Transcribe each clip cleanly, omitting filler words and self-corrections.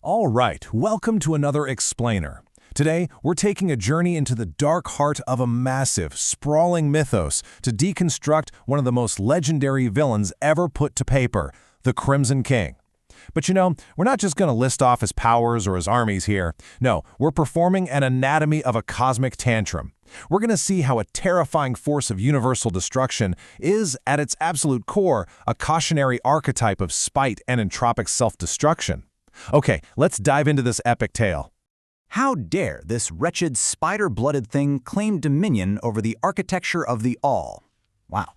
All right, welcome to another Explainer. Today, we're taking a journey into the dark heart of a massive, sprawling mythos to deconstruct one of the most legendary villains ever put to paper, the Crimson King. But we're not just going to list off his powers or his armies here. No, we're performing an anatomy of a cosmic tantrum. We're going to see how a terrifying force of universal destruction is, at its absolute core, a cautionary archetype of spite and entropic self-destruction. Okay, let's dive into this epic tale. How dare this wretched spider-blooded thing claim dominion over the architecture of the all? Wow.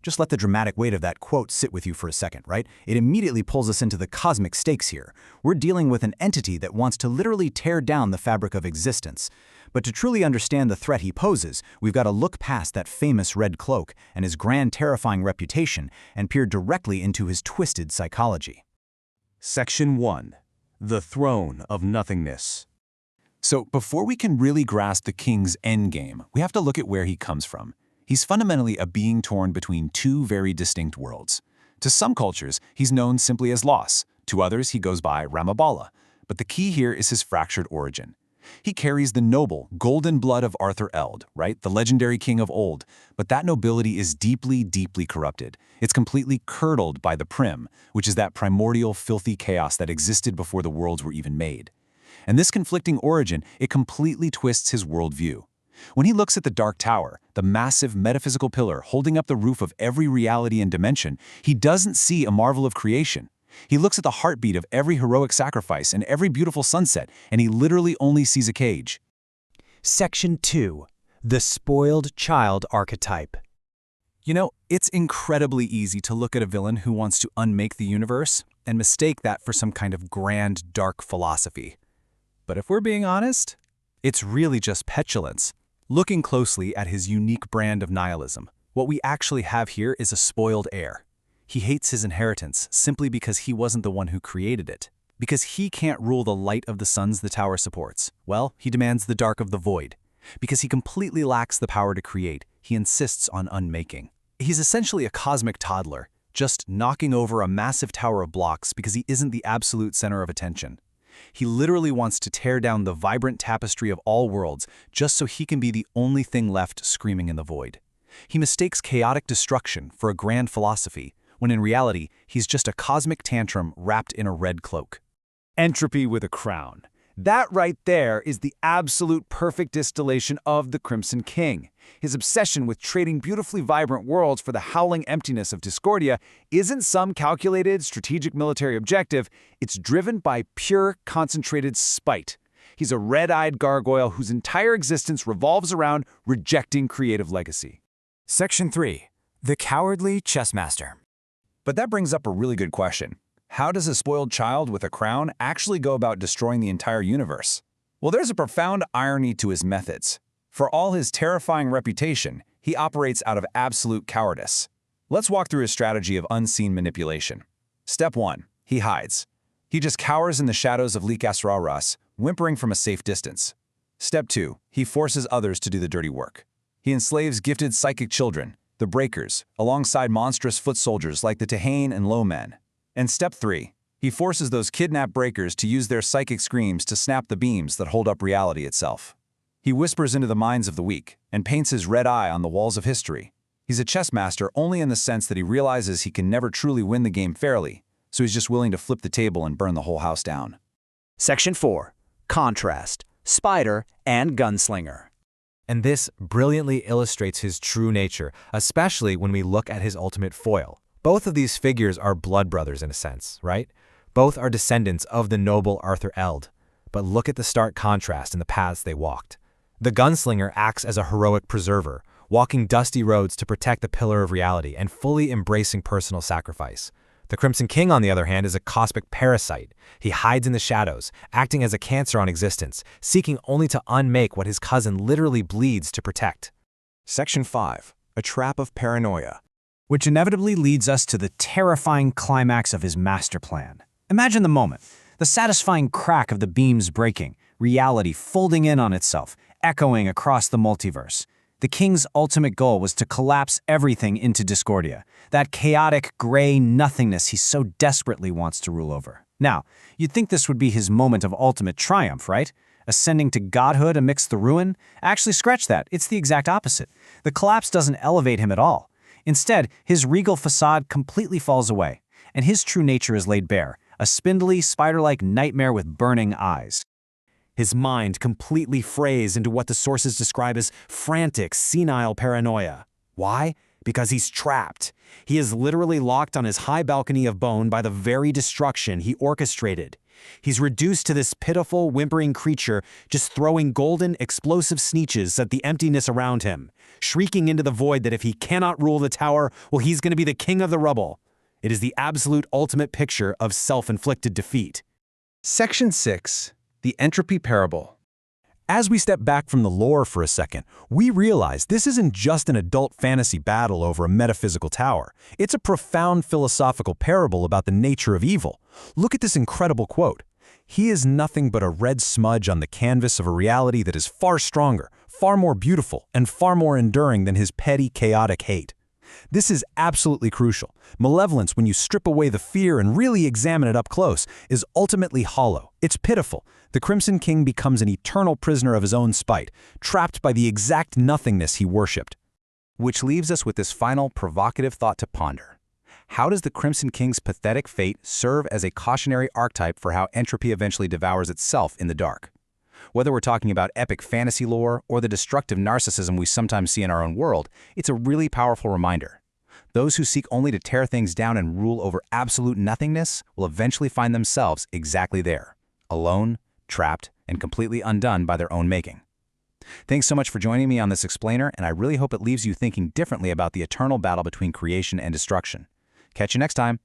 Just let the dramatic weight of that quote sit with you for a second, right? It immediately pulls us into the cosmic stakes here. We're dealing with an entity that wants to literally tear down the fabric of existence. But to truly understand the threat he poses, we've got to look past that famous red cloak and his grand terrifying reputation and peer directly into his twisted psychology. Section 1. The Throne of Nothingness. So before we can really grasp the king's endgame, we have to look at where he comes from. He's fundamentally a being torn between two very distinct worlds. To some cultures, he's known simply as Los. To others, he goes by Ramabala. But the key here is his fractured origin. He carries the noble, golden blood of Arthur Eld, right? The legendary king of old. But that nobility is deeply, deeply corrupted. It's completely curdled by the Prim, which is that primordial, filthy chaos that existed before the worlds were even made. And this conflicting origin, it completely twists his worldview. When he looks at the Dark Tower, the massive metaphysical pillar holding up the roof of every reality and dimension, he doesn't see a marvel of creation. He looks at the heartbeat of every heroic sacrifice and every beautiful sunset, and he literally only sees a cage. Section 2. The Spoiled Child Archetype. It's incredibly easy to look at a villain who wants to unmake the universe and mistake that for some kind of grand, dark philosophy. But if we're being honest, it's really just petulance. Looking closely at his unique brand of nihilism, what we actually have here is a spoiled heir. He hates his inheritance simply because he wasn't the one who created it. Because he can't rule the light of the suns the tower supports, well, he demands the dark of the void. Because he completely lacks the power to create, he insists on unmaking. He's essentially a cosmic toddler, just knocking over a massive tower of blocks because he isn't the absolute center of attention. He literally wants to tear down the vibrant tapestry of all worlds just so he can be the only thing left screaming in the void. He mistakes chaotic destruction for a grand philosophy, when in reality, he's just a cosmic tantrum wrapped in a red cloak. Entropy with a crown. That right there is the absolute perfect distillation of the Crimson King. His obsession with trading beautifully vibrant worlds for the howling emptiness of Discordia isn't some calculated, strategic military objective. It's driven by pure, concentrated spite. He's a red-eyed gargoyle whose entire existence revolves around rejecting creative legacy. Section 3. The Cowardly Chessmaster. But that brings up a really good question. How does a spoiled child with a crown actually go about destroying the entire universe? Well, there's a profound irony to his methods. For all his terrifying reputation, he operates out of absolute cowardice. Let's walk through his strategy of unseen manipulation. Step 1. He hides. He just cowers in the shadows of Ras, whimpering from a safe distance. Step 2. He forces others to do the dirty work. He enslaves gifted psychic children, the Breakers, alongside monstrous foot soldiers like the Tehane and Lowmen. And Step 3. He forces those kidnapped Breakers to use their psychic screams to snap the beams that hold up reality itself. He whispers into the minds of the weak and paints his red eye on the walls of history. He's a chess master only in the sense that he realizes he can never truly win the game fairly, so he's just willing to flip the table and burn the whole house down. Section 4. Contrast, Spider, and Gunslinger. And this brilliantly illustrates his true nature, especially when we look at his ultimate foil. Both of these figures are blood brothers in a sense, right? Both are descendants of the noble Arthur Eld. But look at the stark contrast in the paths they walked. The gunslinger acts as a heroic preserver, walking dusty roads to protect the pillar of reality and fully embracing personal sacrifice. The Crimson King, on the other hand, is a cosmic parasite. He hides in the shadows, acting as a cancer on existence, seeking only to unmake what his cousin literally bleeds to protect. Section 5. A Trap of Paranoia. Which inevitably leads us to the terrifying climax of his master plan. Imagine the moment, the satisfying crack of the beams breaking, reality folding in on itself, echoing across the multiverse. The king's ultimate goal was to collapse everything into Discordia, that chaotic, gray nothingness he so desperately wants to rule over. Now, you'd think this would be his moment of ultimate triumph, right? Ascending to godhood amidst the ruin? Actually, scratch that. It's the exact opposite. The collapse doesn't elevate him at all. Instead, his regal facade completely falls away, and his true nature is laid bare, a spindly, spider-like nightmare with burning eyes. His mind completely frays into what the sources describe as frantic, senile paranoia. Why? Because he's trapped. He is literally locked on his high balcony of bone by the very destruction he orchestrated. He's reduced to this pitiful, whimpering creature, just throwing golden, explosive sneeches at the emptiness around him, shrieking into the void that if he cannot rule the tower, well, he's going to be the king of the rubble. It is the absolute ultimate picture of self-inflicted defeat. Section 6. The Entropy Parable. As we step back from the lore for a second, we realize this isn't just an adult fantasy battle over a metaphysical tower. It's a profound philosophical parable about the nature of evil. Look at this incredible quote. "He is nothing but a red smudge on the canvas of a reality that is far stronger, far more beautiful, and far more enduring than his petty, chaotic hate." This is absolutely crucial. Malevolence, when you strip away the fear and really examine it up close, is ultimately hollow. It's pitiful. The Crimson King becomes an eternal prisoner of his own spite, trapped by the exact nothingness he worshipped. Which leaves us with this final provocative thought to ponder. How does the Crimson King's pathetic fate serve as a cautionary archetype for how entropy eventually devours itself in the dark? Whether we're talking about epic fantasy lore or the destructive narcissism we sometimes see in our own world, it's a really powerful reminder. Those who seek only to tear things down and rule over absolute nothingness will eventually find themselves exactly there, alone, trapped, and completely undone by their own making. Thanks so much for joining me on this explainer, and I really hope it leaves you thinking differently about the eternal battle between creation and destruction. Catch you next time.